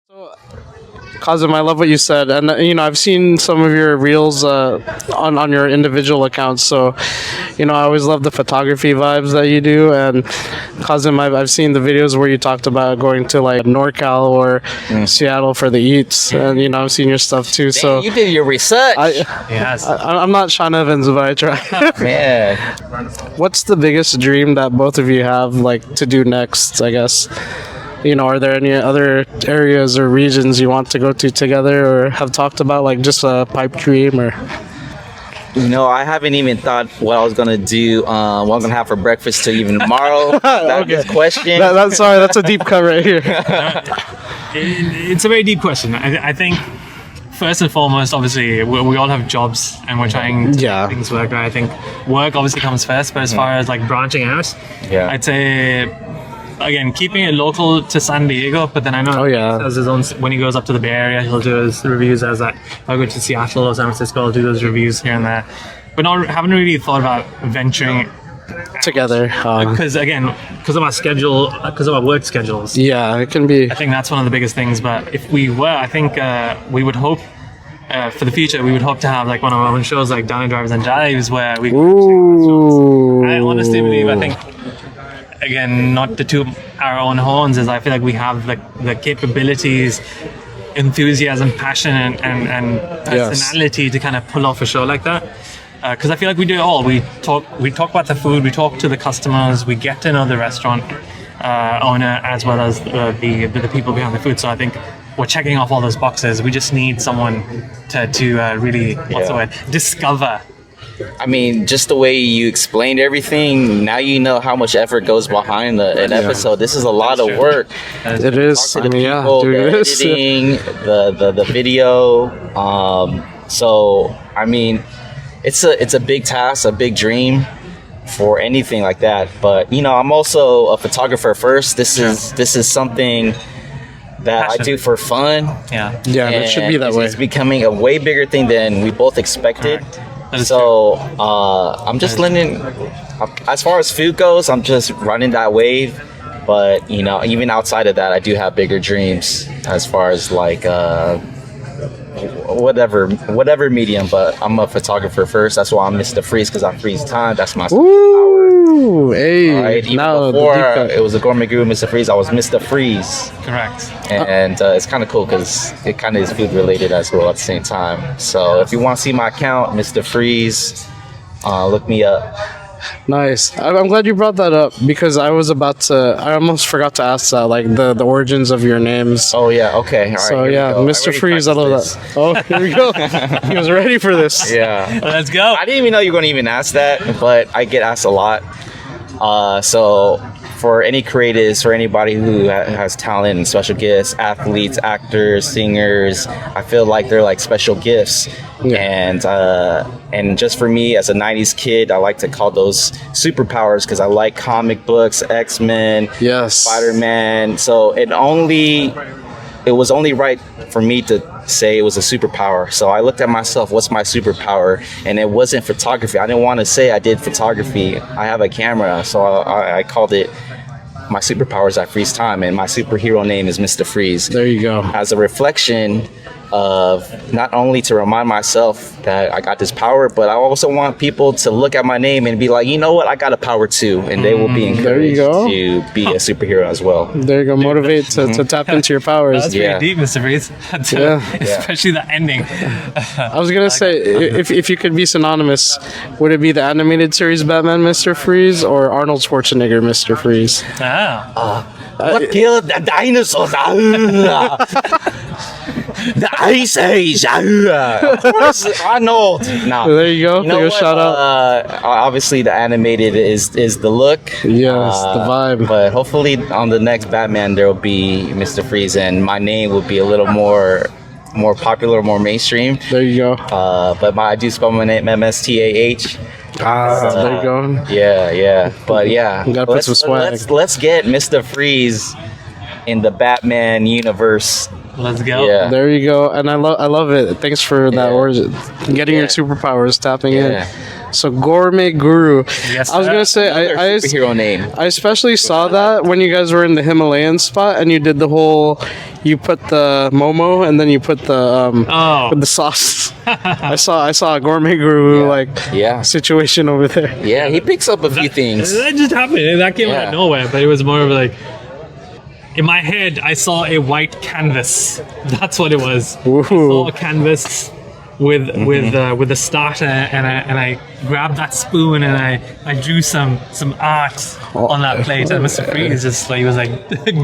So, Kazim, I love what you said, and I've seen some of your reels on your individual accounts. So, I always love the photography vibes that you do. And Kazim, I've seen the videos where you talked about going to like NorCal or Seattle for the eats, and I've seen your stuff too. So you did your research. I'm not Sean Evans, but I try. Man, What's the biggest dream that both of you have, like, to do next? I guess. Are there any other areas or regions you want to go to together or have talked about, like just a pipe dream or? I haven't even thought what I was gonna do, what I'm gonna have for breakfast till even tomorrow. This question. Sorry, that's a deep cut right here. It's a very deep question. I think first and foremost, obviously, we all have jobs and we're trying to make things work. Right? I think work obviously comes first, but as far as like branching out, I'd say, again, keeping it local to San Diego, but then I know he has his own, when he goes up to the Bay Area, he'll do his reviews as that. If I go to Seattle or San Francisco, I'll do those reviews here and there. But haven't really thought about venturing together. Because of our schedule, because of our work schedules. Yeah, it can be. I think that's one of the biggest things. But if we were, I think we would hope, for the future, we would hope to have like one of our own shows like Dine Drivers and Dives where we I honestly believe, I think, again, not to toot our own horns, is I feel like we have the capabilities, enthusiasm, passion, and personality to kind of pull off a show like that. Because I feel like we do it all. We talk about the food, we talk to the customers, we get to know the restaurant owner as well as the people behind the food. So I think we're checking off all those boxes. We just need someone to really, what's the word, discover. I mean, just the way you explained everything, now you know how much effort goes behind an episode. This is a lot of work. It is. The editing, the video. So, I mean, it's a big task, a big dream for anything like that. But, I'm also a photographer first. This is something that I do for fun. Yeah, it should be that way. It's becoming a way bigger thing than we both expected. So I'm just letting, as far as food goes, I'm just running that wave. But even outside of that, I do have bigger dreams as far as like whatever medium. But I'm a photographer first. That's why I'm Mistah.Freeze, because I freeze time. That's my Ooh, hey! Right? Even before it was a Gourmet Guru Mistah.Freeze, I was Mistah.Freeze. Correct. And it's kind of cool because it kind of is food related as well at the same time. So if you want to see my account, Mistah.Freeze, look me up. Nice. I'm glad you brought that up because I almost forgot to ask that, like the origins of your names. Oh yeah, okay. All right, so yeah, Mistah.Freeze, I love that. Oh, here we go. He was ready for this. Yeah. Let's go. I didn't even know you were going to even ask that, but I get asked a lot. So for any creatives, for anybody who has talent and special gifts, athletes, actors, singers, I feel like they're like special gifts. Yeah. And just for me as a 90s kid, I like to call those superpowers because I like comic books, X-Men, Spider-Man. So it was only right for me to say it was a superpower. So I looked at myself, what's my superpower? And it wasn't photography. I didn't want to say I did photography. I have a camera, so I called it my superpower is I freeze time, and my superhero name is Mistah.Freeze. There you go. As a reflection of not only to remind myself that I got this power, but I also want people to look at my name and be like, you know what, I got a power too, and they will be encouraged to be a superhero as well. There you go. Motivate to tap into your powers. That's pretty deep, Mistah.Freeze. Especially the ending. I was gonna say, if you could be synonymous, would it be the animated series Batman Mistah.Freeze or Arnold Schwarzenegger Mistah.Freeze? What killed the dinosaurs? The Ice Age. Of course, Arnold. No. There you go. Shout out. Obviously, the animated is the look. Yes, the vibe. But hopefully, on the next Batman, there will be Mistah.Freeze, and my name will be a little more popular, more mainstream. There you go. But I do spell my name Mstah. There you go. Yeah. But yeah, you gotta put some swag. Let's get Mistah.Freeze in the Batman universe. Let's go. Yeah. There you go. And I love it. Thanks for that origin. Getting your superpowers, tapping in. So Gourmet Guru. Yes, I was gonna say Another superhero name. I especially saw that when you guys were in the Himalayan spot and you did the whole. You put the momo and then you put the with the sauce. I saw a Gourmet Guru situation over there. Yeah, he picks up a few things. That just happened. That came out Yeah. of nowhere, but it was more of like. In my head, I saw a white canvas. That's what it was. Ooh. I saw a canvas with the starter, and I grabbed that spoon and I drew some art on that plate. And Mistah.Freeze just like he was like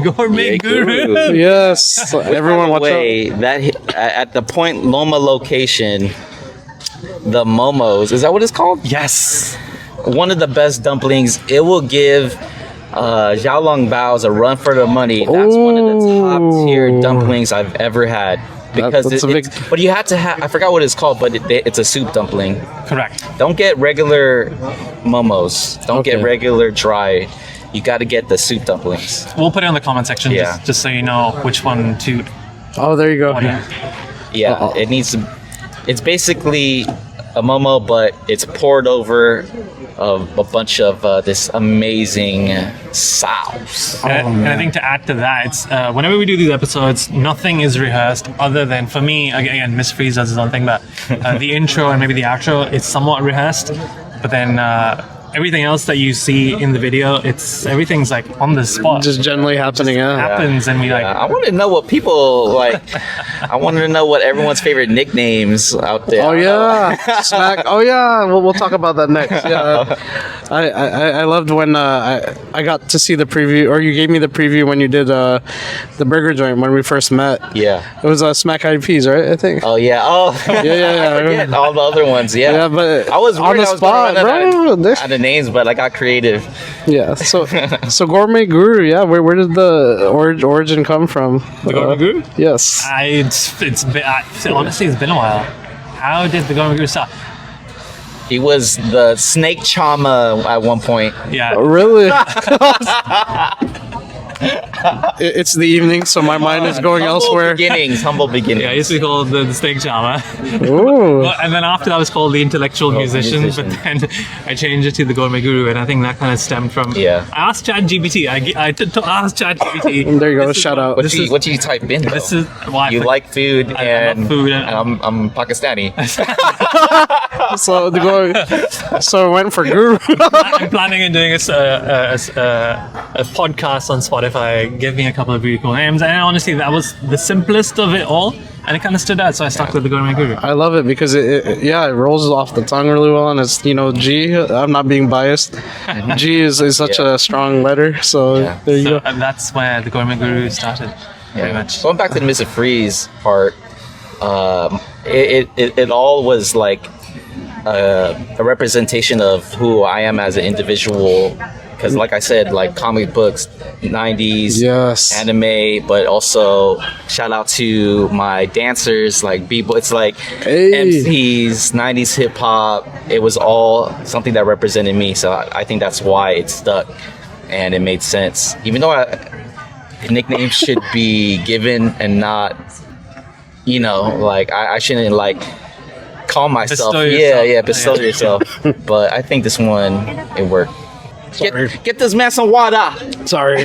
Gourmet Guru. Yes, everyone watch out. That at the Point Loma location, the momos, is that what it's called? Yes. One of the best dumplings. It will give Xiaolong Bao's a run for the money. That's one of the top tier dumplings I've ever had. Because that's a big. but you have to have, I forgot what it's called, but it's a soup dumpling. Correct. Don't get regular momos. Don't get regular dry. You got to get the soup dumplings. We'll put it in the comment section just so you know which one to. Oh, there you go. Yeah, it needs to. It's basically a momo, but it's poured over a bunch of this amazing sauce. And I think to add to that, it's, whenever we do these episodes, nothing is rehearsed other than, for me, again, Mistah.Freeze does his own thing, but the intro and maybe the outro, it's somewhat rehearsed, but then everything else that you see in the video, everything's like on the spot. Just generally happening. Happens, and we like. I want to know what people like. I wanted to know what everyone's favorite nicknames out there. Oh yeah, smack. Oh yeah, we'll talk about that next. Yeah, I loved when I got to see the preview, or you gave me the preview when you did the burger joint when we first met. Yeah, it was Smack IPs, right? I think. Oh yeah. Oh yeah. I forget all the other ones. Yeah. Yeah, but I was on the spot, bro. Out of names, but I got creative. Yeah. So Gourmet Guru. Yeah. Where did the origin come from? The Gourmet Guru? Yes. It's been, honestly, it's been a while. How did the Gourmet Guru start? He was the snake chama at one point. Yeah. Really? It's the evening, so my mind is going elsewhere. Humble beginnings. Yeah, I used to be called the Snake Chama. Ooh. And then after that, I was called the Intellectual Musician, but then I changed it to the Gourmet Guru, and I think that kind of stemmed from. Yeah. I asked ChatGPT. I asked ChatGPT. There you go. Shout out. What do you type in? This is why you like food, I love food, and I'm Pakistani. So I went for Guru. I'm planning on doing a podcast on Spotify. Give me a couple of really cool names, and honestly, that was the simplest of it all, and it kind of stood out. So I stuck with the Gourmet Guru. I love it because it rolls off the tongue really well, and it's G. I'm not being biased. G is such a strong letter, so there you go. And that's where the Gourmet Guru started. Pretty much. Going back to the Mistah.Freeze part, it all was like a representation of who I am as an individual. Because, like I said, like comic books, 90s, anime, but also shout out to my dancers, like b-boy. It's like MCs, 90s hip hop. It was all something that represented me. So I think that's why it stuck and it made sense. Even though nicknames should be given and not, like I shouldn't like call myself. Bestow yourself. But I think this one, it worked. Get this man some water. Sorry.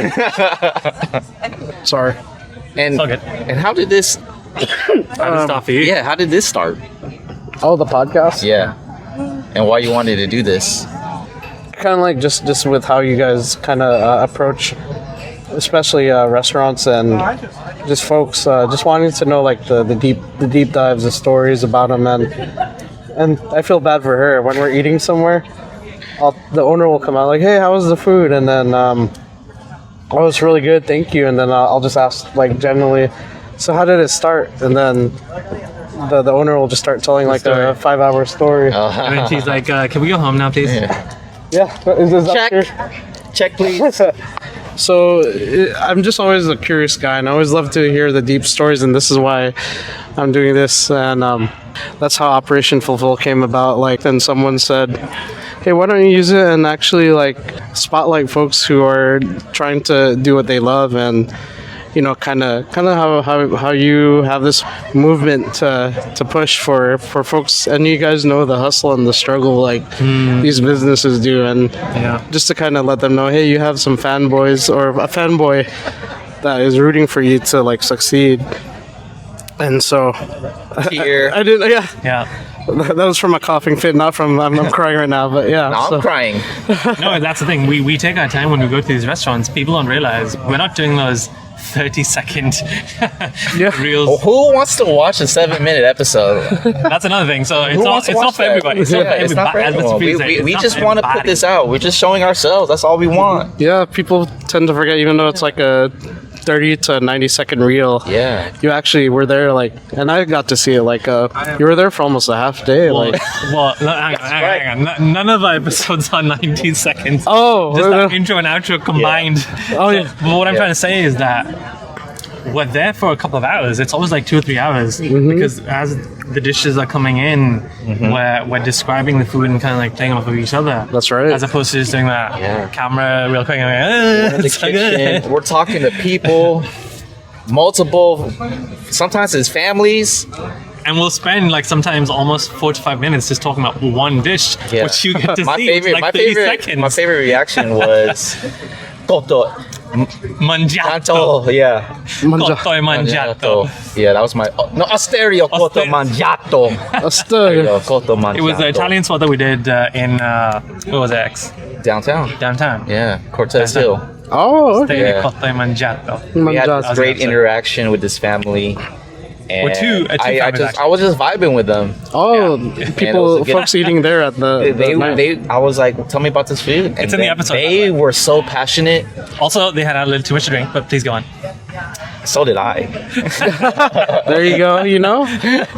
And how did this? Start for you? Yeah, how did this start? Oh, the podcast. Yeah, and why you wanted to do this? Kind of like just with how you guys kind of approach, especially restaurants and just folks just wanting to know like the deep dives, the stories about them, and I feel bad for her when we're eating somewhere. The owner will come out like, hey, how was the food? And then, oh, it's really good, thank you. And then I'll just ask, like, generally, so how did it start? And then the owner will just start telling, like, a 5-hour story. And then she's like, can we go home now, please? Yeah. Is Check, please. So I'm just always a curious guy, and I always love to hear the deep stories, and this is why I'm doing this. And that's how Operation Fulfill came about. Like, then someone said, hey, why don't you use it and actually like spotlight folks who are trying to do what they love, and kind of how you have this movement to push for folks, and you guys know the hustle and the struggle like these businesses do, and just to kind of let them know, hey, you have some fanboys or a fanboy that is rooting for you to like succeed. And so Here. I didn't, Yeah. that was from a coughing fit, not from I'm crying right now, but yeah. No, I'm crying. No, that's the thing. We take our time when we go to these restaurants. People don't realize we're not doing those 30-second reels. Who wants to watch a 7-minute episode? That's another thing. So Who wants to it's not watch for that? everybody. It's It's not for everyone. We just want to put this out. We're just showing ourselves. That's all we want. Yeah, people tend to forget, even though it's like a 30 to 90-second reel. Yeah. You actually were there, like, and I got to see it, like, you were there for almost a half day. Well, Like, hang on. None of our episodes are 19 seconds. oh, Just that intro and outro combined. Oh, yeah. But what I'm trying to say is that we're there for a couple of hours. It's always like 2 or 3 hours because as the dishes are coming in, we're describing the food and kind of like playing off of each other. That's right. As opposed to just doing that camera real quick. We're in the kitchen. We're talking to people, multiple, sometimes it's families. And we'll spend like sometimes almost 4 to 5 minutes just talking about one dish, which you get to see in like 30 seconds. My favorite reaction was Koto Mangiato. Yeah. Koto e mangiato. Yeah, that was my Asterio Koto Mangiato. Asterio. Koto Mangiato. It was the Italian spot that we did in what was it, X? Downtown. Yeah. Cortez Hill. Oh, okay. Asterio Yeah. Koto e mangiato. We had Mangiato. this great interaction with this family. And With two families, I was just vibing with them. Oh, And people, it was a good- folks eating there at the night. I was like, tell me about this food. And It's in the episode. They were so passionate. Also, they had a little too much to drink, but please go on. So did I. There you go.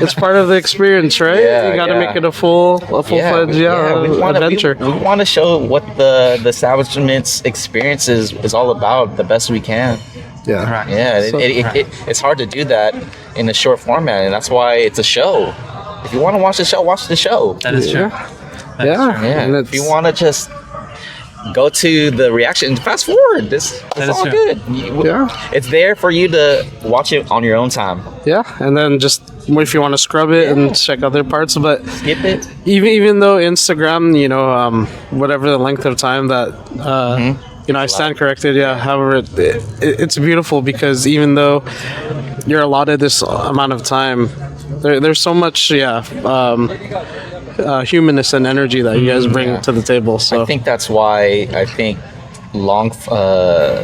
It's part of the experience, right? Yeah, You got to yeah. make it a full-fledged adventure. We want to show what the establishment's experience is all about the best we can. Yeah. Correct. Yeah, So- it's hard to do that in a short format, and that's why it's a show. If you want to watch the show, watch the show. That is true. Yeah. Yeah. And If you want to just go to the reaction, fast forward. It's That is all true. good. Yeah. It's there for you to watch it on your own time. Yeah, and then just if you want to scrub it and check other parts, but Skip it. even though Instagram, whatever the length of time that I stand corrected. Yeah, however, it's beautiful because even though you're allotted this amount of time, there's so much humanness and energy that you guys bring to the table. So I think that's why I think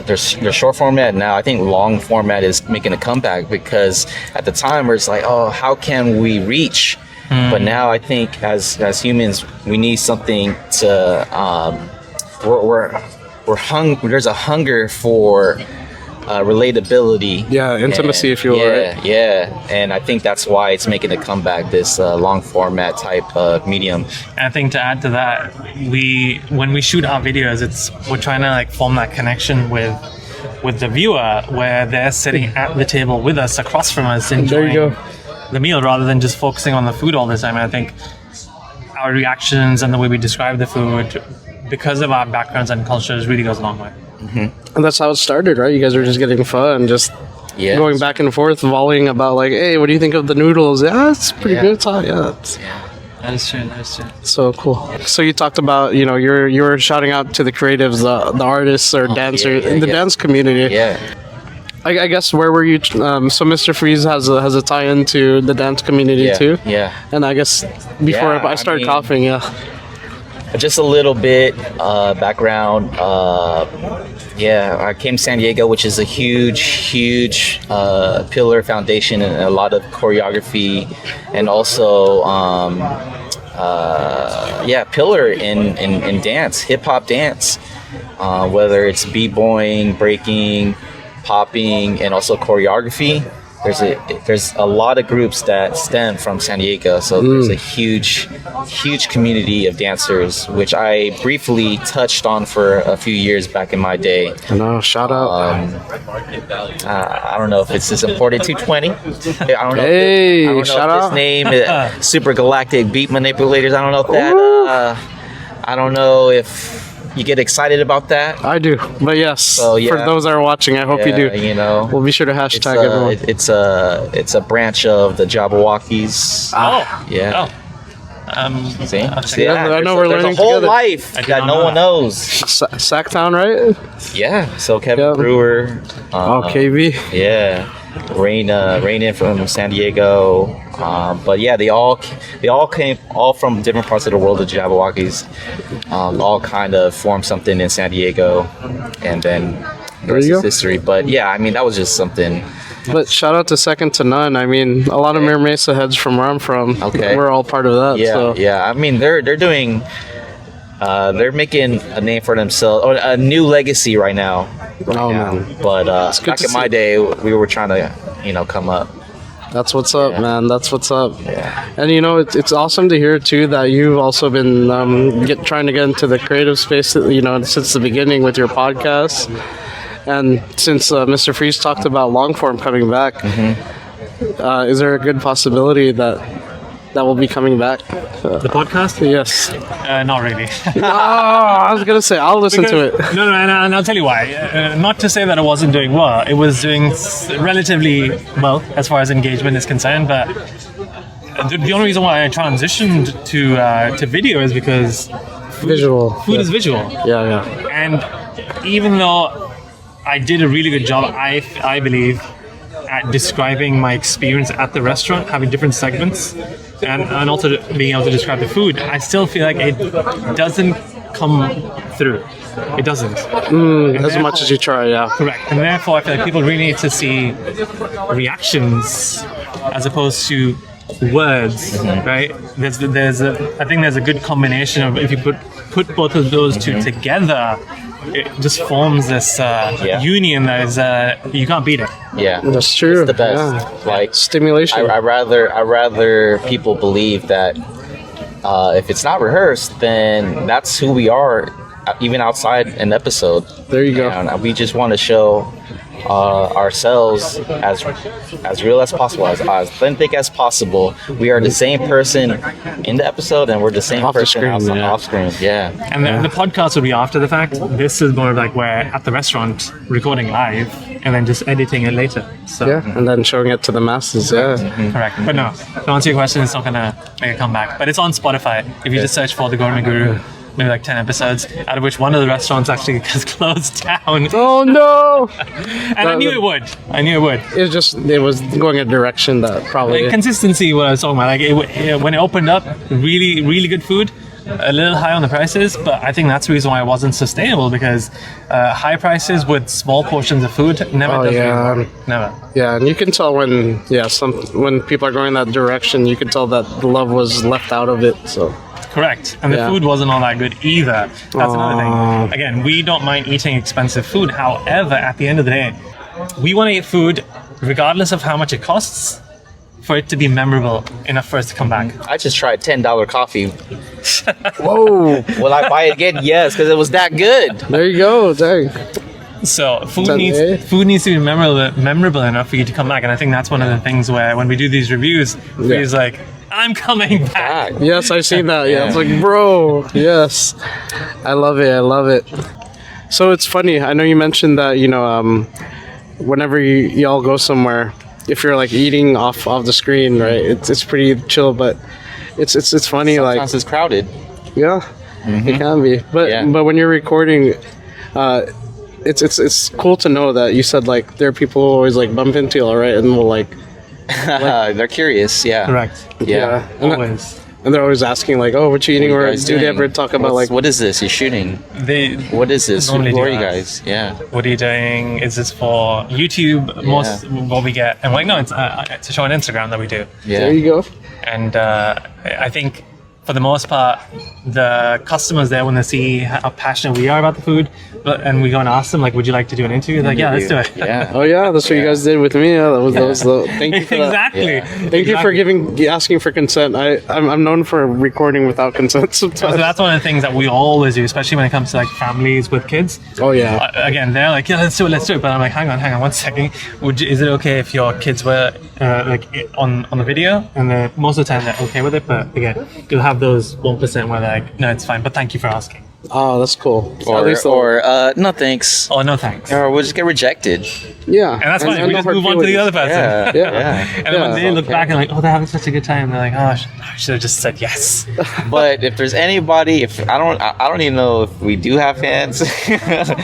there's short format now. I think long format is making a comeback because at the time where it's like, oh, how can we reach? But now I think as humans, we need something to there's a hunger for relatability. Yeah, intimacy, if you will. Right? Yeah, and I think that's why it's making a comeback. This long format type of medium. And I think to add to that, when we shoot our videos, we're trying to like form that connection with the viewer, where they're sitting at the table with us, across from us, enjoying There you go. the meal rather than just focusing on the food all the time. And I think our reactions and the way we describe the food, because of our backgrounds and cultures, really goes a long way. And that's how it started, right? You guys were just getting fun, just going back and forth, volleying about like, hey, what do you think of the noodles? Yeah, it's pretty good. It's hot. Yeah, That is true. so cool. So you talked about, you were shouting out to the creatives, the artists or dancers in the dance community. Yeah. I guess where were you? So Mistah.Freeze has a tie-in to the dance community too. Yeah. And I guess before Yeah, I started I mean- coughing, Just a little bit background. I came to San Diego, which is a huge pillar foundation and a lot of choreography, and also pillar in dance, hip hop dance, whether it's b-boying, breaking, popping, and also choreography. There's a lot of groups that stem from San Diego, so there's a huge community of dancers, which I briefly touched on for a few years back in my day. I know. Shout out. I don't know if it's this important. 220. I don't know. Hey, I don't know shout if out. this name, Super Galactic Beat Manipulators. I don't know if that. I don't know if you get excited about that. I do, but yes, So, yeah. for those that are watching, I hope you do. You know, We'll be sure to hashtag everyone. it's a branch of the Jabberwockies. Yeah. See? Yeah, I know we're there's learning a whole together. life I did that not no know one that. knows. Sacktown, right? Yeah. So Kevin Yeah. Brewer. KV. Yeah. Rain in from San Diego. But yeah, they all came from different parts of the world. The Jabberwockies all kind of formed something in San Diego, and then the rest you is go. history. But yeah, I mean that was just something. But shout out to Second to None. I mean, a lot of Mira Mesa heads from where I'm from. Okay. We're all part of that. Yeah, so. yeah. I mean, they're doing, they're making a name for themselves, or a new legacy right now. Oh man, But good back to in my see. day, we were trying to, come up. that's what's up, Yeah. man. That's what's up. Yeah. And it's awesome to hear too that you've also been trying to get into the creative space. Since the beginning with your podcast, and since Mr.Freeze talked about long form coming back, is there a good possibility that will be coming back? The podcast? Yes. Not really. I was gonna say I'll listen to it. No, and I'll tell you why. Not to say that it wasn't doing well. It was doing relatively well as far as engagement is concerned. But the only reason why I transitioned to video is because Visual. food is visual. Yeah. And even though I did a really good job, I believe, at describing my experience at the restaurant, having different segments, and also being able to describe the food, I still feel like it doesn't come through. It doesn't. As much as you try, yeah. Correct. And therefore, I feel like people really need to see reactions as opposed to words, right? I think there's a good combination of, if you put both of those two together, it just forms this union that is you can't beat it. Yeah. That's true. It's the best. Yeah. Like Stimulation. I rather people believe that if it's not rehearsed, then that's who we are, even outside an episode. There you go. And we just want to show ourselves as real as possible, as authentic as possible. We are the same person in the episode, and we're the same Off the person screen, off screen. Yeah. And the podcast will be after the fact. This is more of like we're at the restaurant recording live and then just editing it later. So Yeah, and then showing it to the masses. Yeah. correct. But no, to answer your question, it's not gonna make a comeback. But it's on Spotify. If you just search for the Gourmet Guru, maybe like 10 episodes, out of which one of the restaurants actually has closed down. Oh no! And I knew it would. It was going a direction that probably. Like, consistency, what I was talking about. Like when it opened up, really, really good food. A little high on the prices, but I think that's the reason why it wasn't sustainable, because high prices with small portions of food never does really work. Never. Yeah, and you can tell when when people are going that direction, you can tell that the love was left out of it. So. Correct. And the Yeah. food wasn't all that good either. That's another thing. Again, we don't mind eating expensive food. However, at the end of the day, we want to eat food regardless of how much it costs, for it to be memorable enough for us to come back. I just tried $10 coffee. Whoa! Will I buy it again? Yes, because it was that good. There you go. Dang. So food Ten- needs to be memorable enough for you to come back. And I think that's one of the things where when we do these reviews, it's like, I'm coming back. Yes, I've seen that. Yeah, it's like, bro. Yes, I love it. So it's funny. I know you mentioned that whenever y'all go somewhere, if you're like eating off the screen, right? It's pretty chill, but it's funny. Sometimes it's crowded. Yeah, it can be. But when you're recording, it's cool to know that you said like there are people who always like bump into you, all right, and will like. They're curious. Yeah. Correct. Yeah. Always. And they're always asking like, "Oh, what you eating?" What are Or you guys do they doing? ever talk about What's- like, what is this you're shooting? What is this? Who Normally do are you that. guys? Yeah. What are you doing? Is this for YouTube? Most what we get, and like, no, it's a show on Instagram that we do. Yeah. there you go. And I think for the most part, the customers there, when they see how passionate we are about the food, and we go and ask them like, "Would you like to do an interview?" They're like, "Yeah, let's do it." Yeah. Oh yeah, that's what you guys did with me. Yeah, that was the. Thank you for that. Exactly. Yeah. Thank you for asking for consent. I'm known for recording without consent So sometimes. that's one of the things that we always do, especially when it comes to like families with kids. Oh yeah. Again, they're like, "Yeah, let's do it." But I'm like, "Hang on, 1 second. Is it okay if your kids were on the video?" And most of the time they're okay with it. But again, you'll have those 1% where they're like, "No, it's fine." But thank you for asking. Oh, that's cool. At Or, least no thanks. Oh, no thanks. Or we'll just get rejected. yeah. And that's fine. We no just hard move on to the feelings. other person. Yeah. And then when they look back and like, oh, they're having such a good time, they're like, oh, I should have just said yes. But if there's anybody, if I don't even know if we do have fans.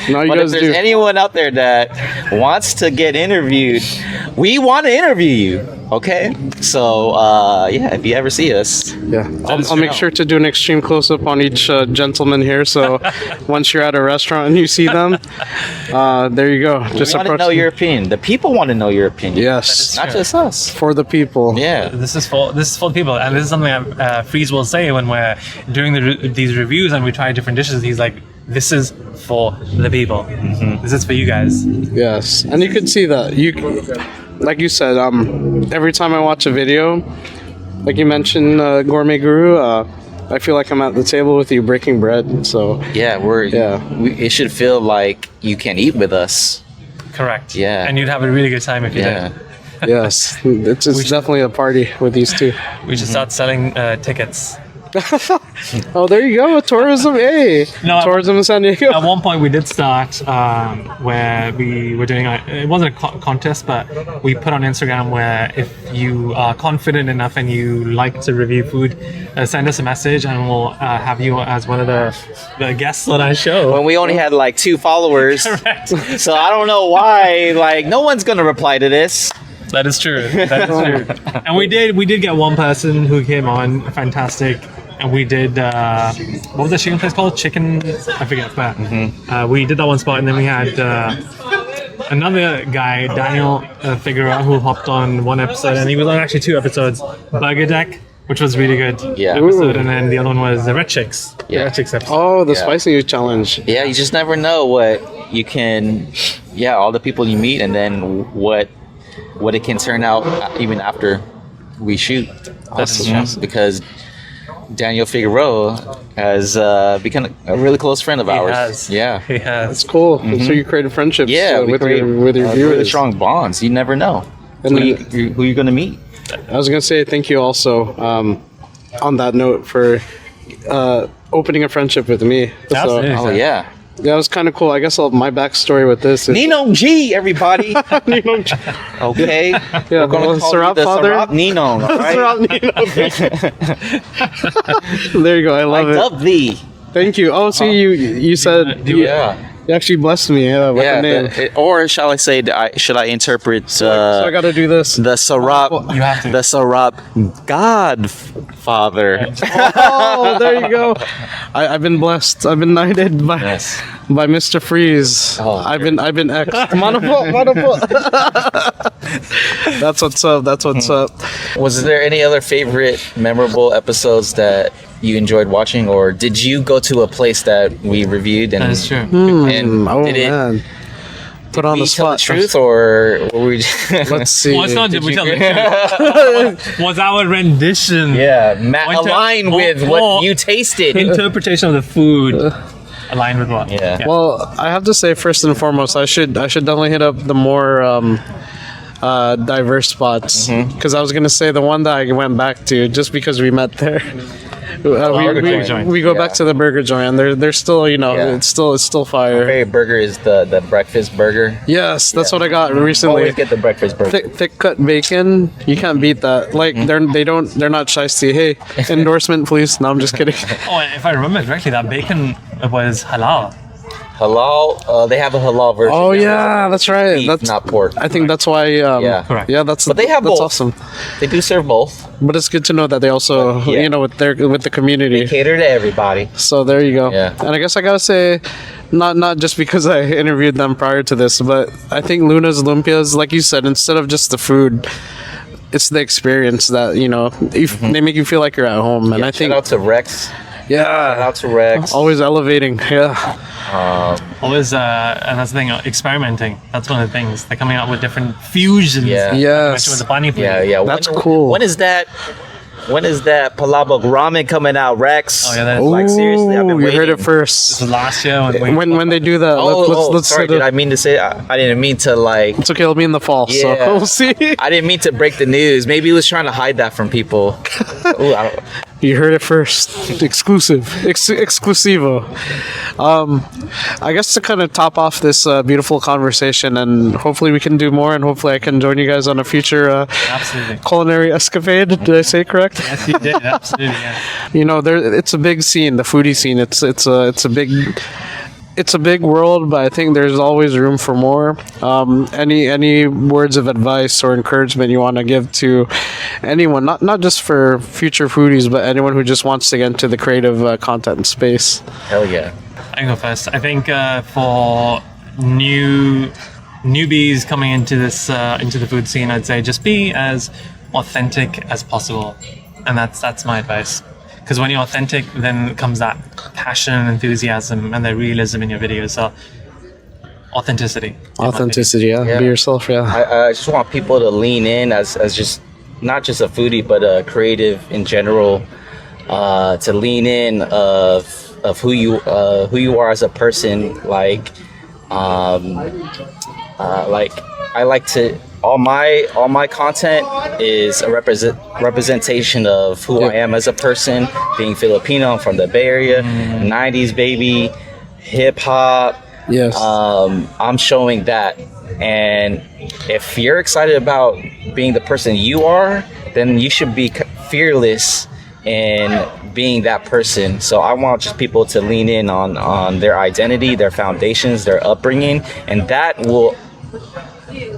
No, you but if guys there's do. anyone out there that wants to get interviewed, we want to interview you. Okay, so yeah, if you ever see us, Yeah, I'll make sure to do an extreme close-up on each gentleman here. So once you're at a restaurant and you see them, there you go. Just we want to approach know them. your opinion. The people want to know your opinion. Yes, Not just us. for the people. Yeah. This is for the people, and this is something Freeze will say when we're doing these reviews and we try different dishes. He's like, "This is for the people. This is for you guys." Yes, and you can see that. Like you said, every time I watch a video, like you mentioned, Gourmet Guru, I feel like I'm at the table with you breaking bread. So Yeah, it should feel like you can eat with us. Correct. Yeah. And you'd have a really good time if you Yeah. did. yes, it's definitely a party with these two. We should start selling tickets. Oh, there you go, tourism. Hey, No, tourism in San Diego. At one point, we did start where we were doing it wasn't a contest, but we put on Instagram where if you are confident enough and you like to review food, send us a message and we'll have you as one of the guests on our show. When we only had like 2 followers. Correct. So I don't know why. Like, no one's gonna reply to this. That is true. That is true. And we did get one person who came on, fantastic. And we did what was the chicken place called? Chicken, I forget. But we did that one spot, and then we had another guy, Daniel Figueroa, who hopped on one episode, and he was on actually 2 episodes. Burger Deck, which was really good Yeah. episode, and then the other one was the Red Chicks. Yeah. The Red Chicks episode. Oh, the Yeah. spicy challenge. Yeah, you just never know what you can. Yeah, all the people you meet, and then what it can turn out even after we shoot. Awesome. Because Daniel Figueroa has become a really close friend of ours. has. Yeah. He has. It's cool. So you created friendships. Yeah, we with create your viewers. really strong bonds. You never know And who you're gonna meet. I was gonna say thank you also. On that note, for opening a friendship with me. Absolutely. Oh yeah, Yeah, it was kind of cool. I guess my backstory with this is Nino G, everybody. Okay, Yeah, we're gonna well, call Sarap you the father. Sarap Nino. All right? There you go. I love I it. love thee. Thank you. Oh, see, you said you actually blessed me with the name. Or shall I say? Should I interpret? So I got to do this. the Sarap, You have to. the Sarap Godfather. Oh, there you go. I've been blessed. I've been knighted by Yes. by Mistah.Freeze. Oh, I've been X. Manapo. That's what's up. That's what's up. Was there any other favorite memorable episodes that you enjoyed watching, or did you go to a place that we reviewed and That is true. and Oh did it man. Put on we the tell the spot. truth, or were we? Let's see. Well, it's not did we you- tell the truth. Was our rendition Yeah, One align time- with or- what you tasted. interpretation of the food aligned with what? Yeah. Well, I have to say first and foremost, I should definitely hit up the more diverse spots because I was gonna say the one that I went back to just because we met there. Burger joint. We go Yeah. back to the burger joint, and they're still Yeah. it's still fire. Favorite burger is the breakfast burger. Yes, that's what I got recently. Always get the breakfast burger. Thick cut bacon, you can't beat that. Like they're not shiesty. Hey, endorsement please. No, I'm just kidding. Oh, and if I remember correctly, that bacon was halal. Halal. They have a halal version. Oh yeah, that's right. Beef, That's not pork. I think that's why. Yeah. Correct. Yeah, that's. But they have that's both. awesome. They do serve both. But it's good to know that they also, Yeah. with the community. Cater to everybody. So there you go. Yeah. And I guess I gotta say, not just because I interviewed them prior to this, but I think Luna's Lumpias, like you said, instead of just the food, it's the experience that they make you feel like you're at home. And I think Shout out to Rex. Shout out to Rex. always elevating. Yeah. Always, and that's the thing, experimenting. That's one of the things. They're coming out with different fusions. Yeah. Like you Yes. mentioned with the pani puri. Yeah. That's cool. When is that? When is that palabok ramen coming out, Rex? Oh, yeah, that is- Like seriously, I've been This waiting. You heard it was first. last year When they do that, let's sorry, set did it- I mean to say? I didn't mean to like. It's okay. It'll be in the fall, so Yeah. we'll see. I didn't mean to break the news. Maybe he was trying to hide that from people. Ooh, You heard it first. Exclusive. Exclusivo. I guess to kind of top off this beautiful conversation, and hopefully we can do more, and hopefully I can join you guys on a future Absolutely. culinary escapade. Did I say correct? Yes, you did. Absolutely. Yeah. You know, it's a big scene, the foodie scene. It's a big world, but I think there's always room for more. Any words of advice or encouragement you want to give to anyone, not just for future foodies, but anyone who just wants to get into the creative content space? Hell yeah. I can go first. I think for newbies coming into this into the food scene, I'd say just be as authentic as possible, and that's my advice. Because when you're authentic, then comes that passion and enthusiasm and the realism in your videos. So, authenticity. Authenticity, yeah. Be yourself, yeah. I just want people to lean in as just not just a foodie, but a creative in general, to lean in of who you are as a person. Like I like to. All my content is a representation of who I am as a person, being Filipino. I'm from the Bay Area, 90s baby, hip hop. Yes. I'm showing that. And if you're excited about being the person you are, then you should be fearless in being that person. So I want just people to lean in on their identity, their foundations, their upbringing, and that will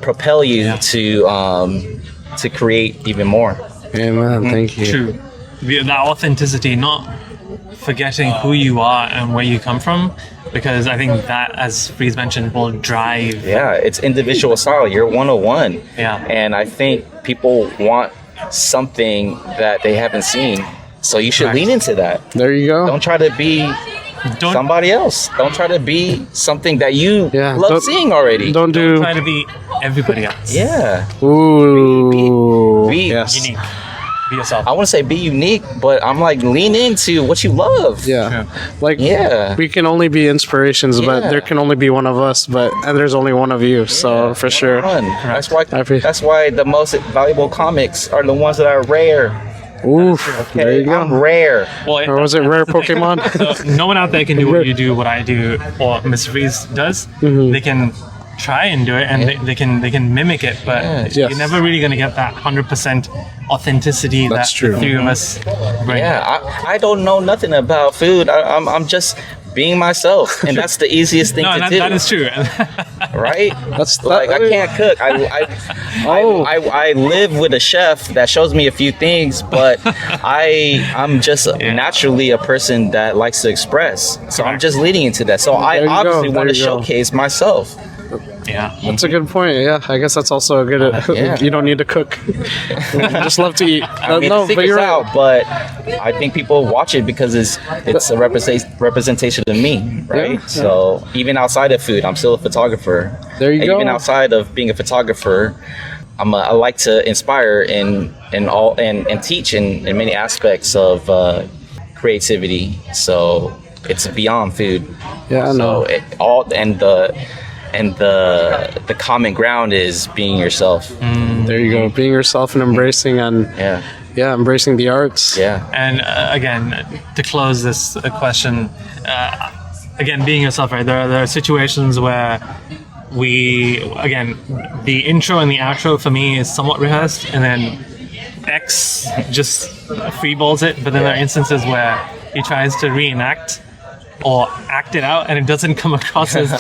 propel you to create even more. Amen. Thank you. True. That authenticity, not forgetting who you are and where you come from, because I think that, as Freeze mentioned, will drive. Yeah, it's individual style. You're 101. Yeah. And I think people want something that they haven't seen. So you should lean into that. There you go. Don't try to be somebody else. Don't try to be something that you love seeing already. Don't try to be everybody else. Yeah. Ooh. Be Unique. Be yourself. I want to say be unique, but I'm like lean into what you love. Yeah. Like Yeah. we can only be inspirations, but there can only be one of us, and there's only one of you. So for sure. Fun. That's why the most valuable comics are the ones that are rare. Oof. There you go. I'm rare. Well, Or was it rare Pokemon? So no one out there can do what you do, what I do, or Mr. Freeze does. They can try and do it, and they can mimic it, but you're never really going to get that 100% authenticity That's that true. the three of us bring. Yeah, I don't know nothing about food. I'm just being myself, and that's the easiest thing to do. That is true. Right? That's Like I can't cook. I live with a chef that shows me a few things, but I'm just naturally a person that likes to express. So I'm just leading into that. So I obviously want to showcase myself. Yeah. That's a good point. Yeah, I guess that's also a good. You don't need to cook. You just love to eat. I mean, No, but you're out, right. but I think people watch it because it's a representation of me, right? Yeah. So even outside of food, I'm still a photographer. There you go. Even outside of being a photographer, I like to inspire and teach in many aspects of creativity. So it's beyond food. Yeah, I know. So the common ground is being yourself. There you go. Being yourself and embracing embracing the arts. Yeah. And again, to close this question, again, being yourself, right? There are situations where the intro and the outro for me is somewhat rehearsed, and then X just freeballs it. But then there are instances where he tries to reenact or act it out, and it doesn't come across as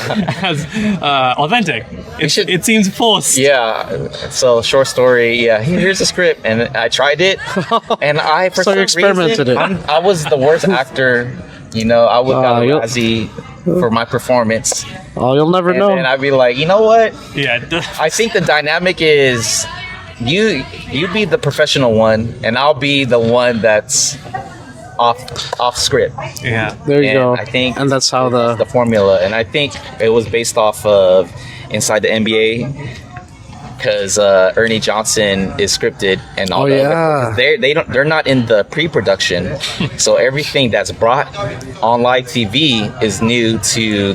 authentic. It seems forced. Yeah. So short story. Yeah. Here's the script, and I tried it, and for some experimented reason, I was the worst actor. You know, I would got Razzie for my performance. Oh, you'll never know. And I'd be like, you know what? Yeah. I think the dynamic is you be the professional one, and I'll be the one that's off script. Yeah. There you go. I think, and that's how the formula. And I think it was based off of Inside the NBA, because Ernie Johnson is scripted, and all they're not in the pre-production, so everything that's brought on live TV is new to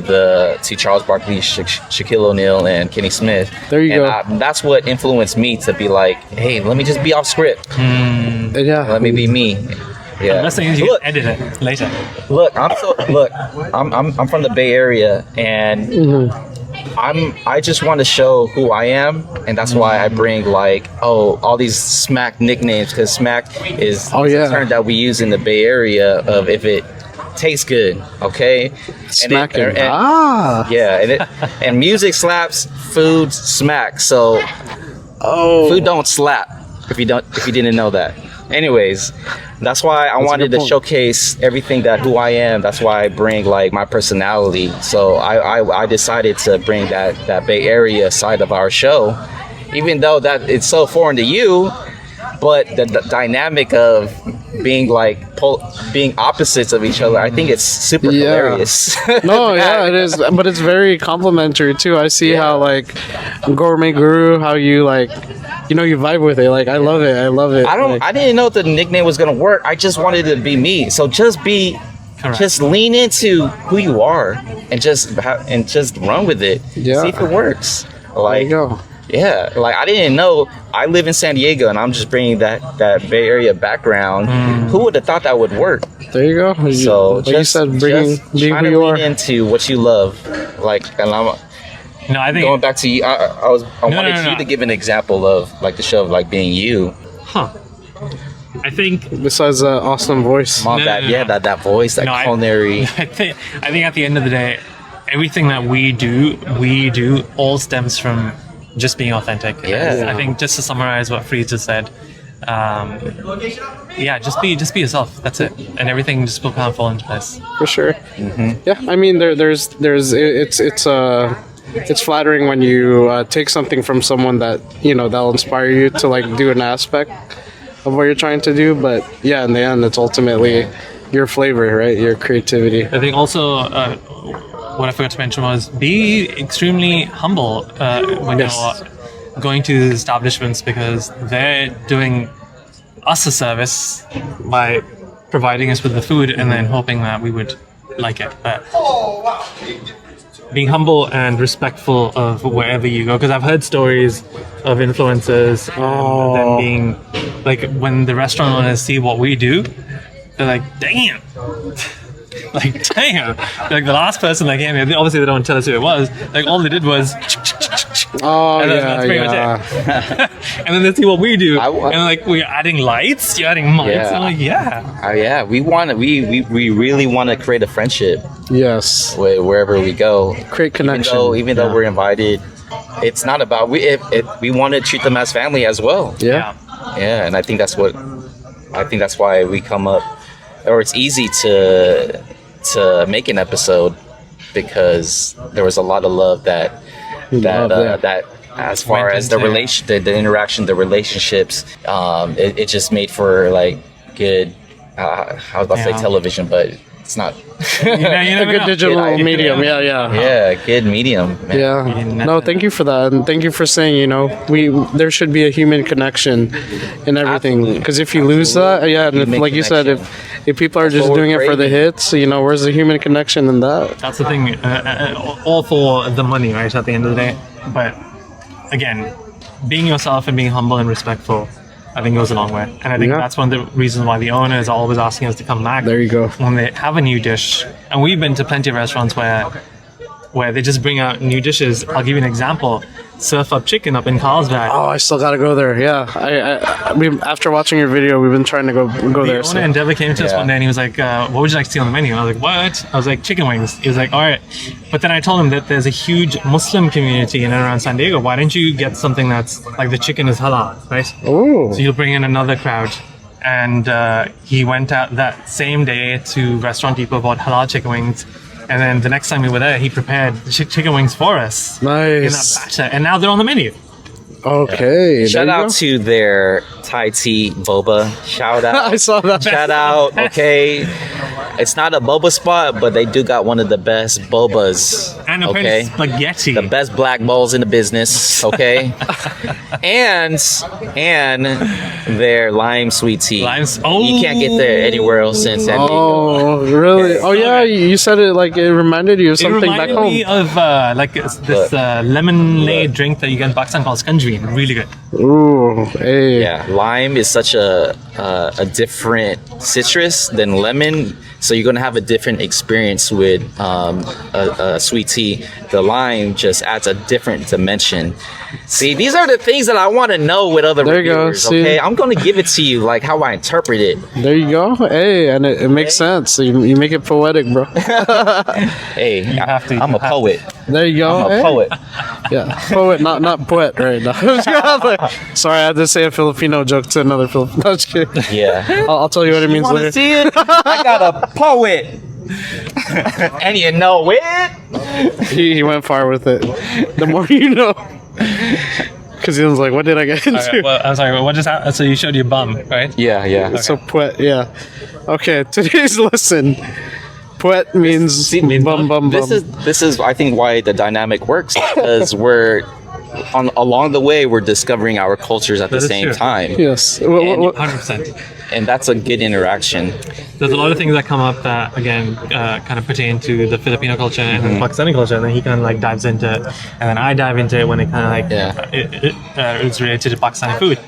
Charles Barkley, Shaquille O'Neal, and Kenny Smith. There you go. That's what influenced me to be like, hey, let me just be off script. Yeah. Let me be me. Yeah. The best thing is you Look. can edit it later. Look, I'm from the Bay Area, and I just want to show who I am, and that's why I bring like all these smack nicknames, because smack is a term that we use in the Bay Area of if it tastes good, okay? Smacking. Yeah, and music slaps, food smack. So food don't slap if you didn't know that. Anyways, that's why I wanted to showcase everything that who I am. That's why I bring like my personality. So I decided to bring that Bay Area side of our show, even though that it's so foreign to you. But the dynamic of being like being opposites of each other, I think it's super hilarious. No, yeah, it is, but it's very complimentary too. I see how like Gourmet Guru, how you like, you know, you vibe with it. Like I love it. I didn't know the nickname was gonna work. I just wanted it to be me. So just lean into who you are and just run with it. Yeah. See if it works. there Like, you go. yeah, like I didn't know. I live in San Diego, and I'm just bringing that Bay Area background. Who would have thought that would work? There you go. So like you said, being trying who to you lean are. into what you love. Like, and I'm I think. going back to you. I wanted you to give an example of like the show of like being you. I think. Besides that awesome voice. That voice, that culinary. I think at the end of the day, everything that we do all stems from just being authentic. Yeah. I think just to summarize what Freeze just said, just be yourself. That's it, and everything just will kind of fall into place. For sure. Yeah, I mean, it's flattering when you take something from someone that, you know, that'll inspire you to like do an aspect of what you're trying to do. But yeah, in the end, it's ultimately your flavor, right? Your creativity. I think also what I forgot to mention was be extremely humble when you're going to these establishments, because they're doing us a service by providing us with the food and then hoping that we would like it. But being humble and respectful of wherever you go, because I've heard stories of influencers and then being like, when the restaurant owners see what we do, they're like, damn. Like, damn. Like the last person that came here, obviously they don't tell us who it was. Like all they did was that's pretty much it. And then they see what we do, and like, we're adding lights, you're adding mics. Yeah. I'm like, we really want to create a friendship. Yes. Wherever we go, Create connection. Even though we're invited, it's not about we want to treat them as family as well. Yeah. Yeah, and I think that's why we come up, or it's easy to make an episode, because there was a lot of love that as far as the interaction, the relationships, it just made for like good. I was about to say television, but it's not. A good digital medium. Yeah, good medium. Man. Yeah. No, thank you for that, and thank you for saying, you know, there should be a human connection in everything. Because if you lose that, and if, like you said, if people are just doing it for the hits, you know, where's the human connection in that? that's the thing. All for the money, right? At the end of the day, but again, being yourself and being humble and respectful, I think goes a long way. And I think that's one of the reasons why the owners are always asking us to come back. There you go. When they have a new dish. And we've been to plenty of restaurants where they just bring out new dishes. I'll give you an example. Surf Up Chicken up in Carlsbad. Oh, I still gotta go there. Yeah, after watching your video, we've been trying to go there. The owner Endeavor came to us one day and he was like, what would you like to see on the menu? I was like, what? I was like, chicken wings. He was like, all right. But then I told him that there's a huge Muslim community in and around San Diego. Why don't you get something that's like the chicken is halal, right? Oh. So you'll bring in another crowd. And he went out that same day to Restaurant Depot, bought halal chicken wings. And then the next time we were there, he prepared chicken wings for us. Nice. In that batter. And now they're on the menu. Okay. Shout out to their Thai tea boba. Shout out. I saw that. Shout out. Okay. It's not a boba spot, but they do got one of the best bobas. And apparently spaghetti. The best black balls in the business. Okay. and their lime sweet tea. You can't get there anywhere else in San Diego. Oh, really? Oh, yeah. You said it like it reminded you of something back home. It reminded me of like this lemonade drink that you get in Pakistan called skanji. Really good. Ooh, hey. Yeah, lime is such a different citrus than lemon, so you're gonna have a different experience with a sweet tea. The lime just adds a different dimension. See, these are the things that I want to know with other There you go, reviewers. see? Okay, I'm gonna give it to you like how I interpret it. There you go. Hey, and it makes sense. You make it poetic, bro. Hey, have to- I'm you a have poet. There you go. I'm a Hey. poet. Yeah, poet, not poet, right now. Sorry, I had to say a Filipino joke to another Filipino. No, just kidding. Yeah. I'll tell you what it means Want to later. see it? I got a poet. And you know it. He went far with it. The more you know. Because he was like, what did I get into? Okay, well, I'm sorry. What just happened? So you showed your bum, right? Yeah, yeah. So poet, yeah. Okay, today's lesson. Poet means bum bum bum. This is I think why the dynamic works, because we're along the way we're discovering our cultures at the That is same true. time. Yes. 100%. And that's a good interaction. There's a lot of things that come up that, again, kind of pertain to the Filipino culture and the Pakistani culture, and then he kind of like dives into it, and then I dive into it when it kind of like it's related to Pakistani food.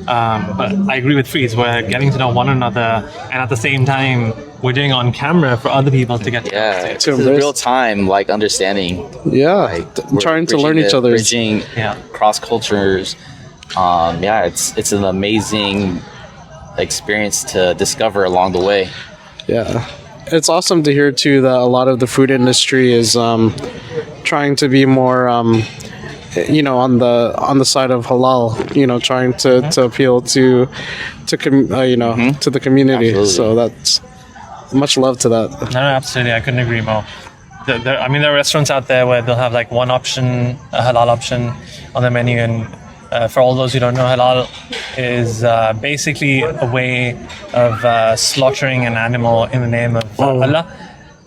But I agree with Freeze. We're getting to know one another, and at the same time, we're doing it on camera for other people to get to Yeah, know. this is real time like understanding. Yeah. Like we're Trying to bridging learn each other's. bridging Yeah. cross cultures. Yeah, it's an amazing experience to discover along the way. Yeah. It's awesome to hear too that a lot of the food industry is trying to be more on the side of halal, trying to appeal to the community. Absolutely. So that's much love to that. No, absolutely. I couldn't agree more. There are restaurants out there where they'll have like one option, a halal option on the menu. And for all those who don't know, halal is basically a way of slaughtering an animal in the name of Allah.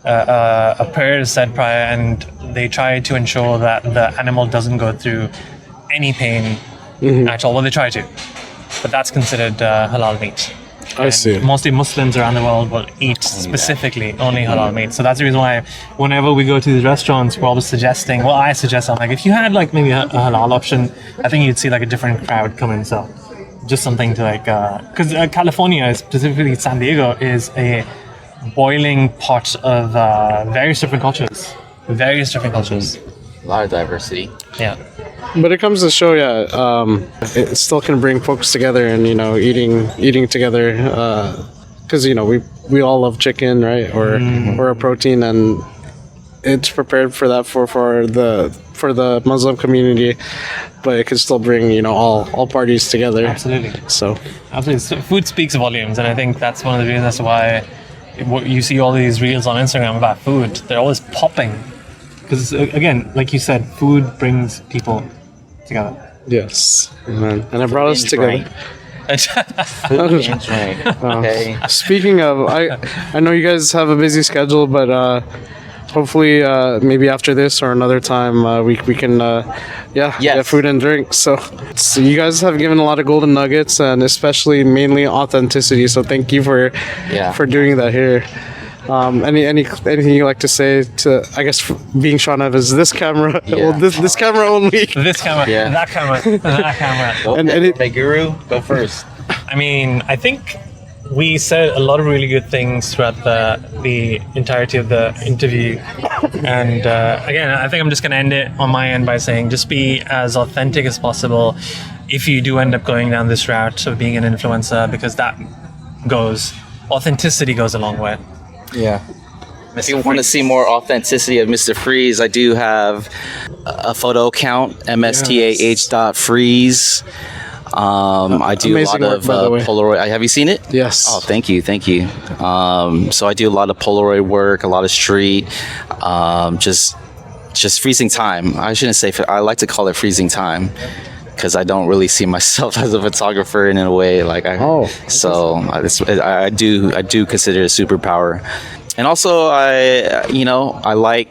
A prayer is said prior, and they try to ensure that the animal doesn't go through any pain at all. Well, they try to. But that's considered halal meat. I see. Mostly Muslims around the world will eat specifically only halal meat. So that's the reason why whenever we go to these restaurants, we're always suggesting, well, I suggest, I'm like, if you had like maybe a halal option, I think you'd see like a different crowd come in. So just something to like, because California, specifically San Diego, is a boiling pot of various different cultures. A lot of diversity. Yeah. But it comes to show, it still can bring folks together and eating together. Because we all love chicken, right? Or a protein, and it's prepared for that for the Muslim community, but it can still bring all parties together. Absolutely. So Absolutely. So food speaks volumes, and I think that's one of the reasons why you see all these reels on Instagram about food. They're always popping. Because, again, like you said, food brings people together. yes, and it brought us together. Okay. Speaking of, I know you guys have a busy schedule, but hopefully maybe after this or another time we can get food and drink. So you guys have given a lot of golden nuggets, and especially mainly authenticity. So thank you for doing that here. Anything you like to say to, I guess, being Sean Evans, this camera, well, this camera only. This camera, that camera, that camera. And Gourmet Guru, go first. I mean, I think we said a lot of really good things throughout the entirety of the interview. And again, I think I'm just going to end it on my end by saying just be as authentic as possible if you do end up going down this route of being an influencer, because authenticity goes a long way. Yeah. If you want to see more authenticity of Mistah.Freeze, I do have a photo account, Mistah.Freeze. I do Amazing a lot work, of by the way. Polaroid. Have you seen it? Yes. Oh, thank you. So I do a lot of Polaroid work, a lot of street, just freezing time. I shouldn't say. I like to call it freezing time, because I don't really see myself as a photographer in a way like I do consider it a superpower. And also I like,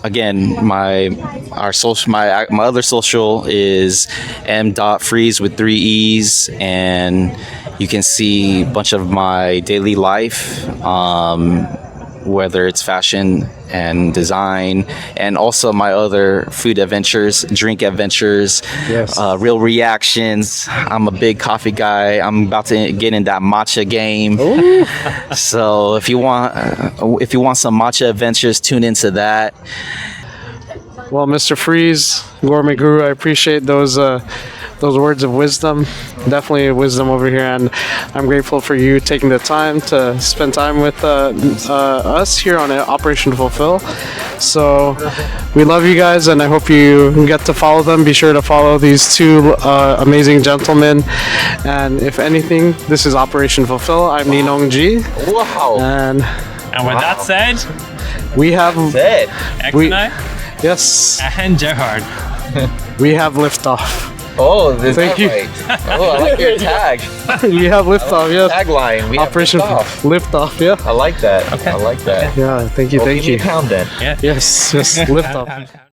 again, my other social is M.Freeze with 3 E's, and you can see a bunch of my daily life, whether it's fashion and design, and also my other food adventures, drink adventures, Yes. real reactions. I'm a big coffee guy. I'm about to get in that matcha game. So if you want some matcha adventures, tune into that. Well, Mr.Freeze, Gourmet Guru, I appreciate those words of wisdom. Definitely wisdom over here, and I'm grateful for you taking the time to spend time with us here on Operation Fulfill. So we love you guys, and I hope you get to follow them. Be sure to follow these two amazing gentlemen. And if anything, this is Operation Fulfill. I'm Ninong G. Wow. And with that said, We have Said. X We- and I yes, and Gerard. we have liftoff. Oh, this Thank you. Right. Oh, I like your tag. We have liftoff. Yes, Tagline. We have Operation liftoff. Liftoff. Yeah, I like that. I like that. yeah. Thank you. Well, Thank give me you. a pound then. Yeah. Yes, yes, liftoff.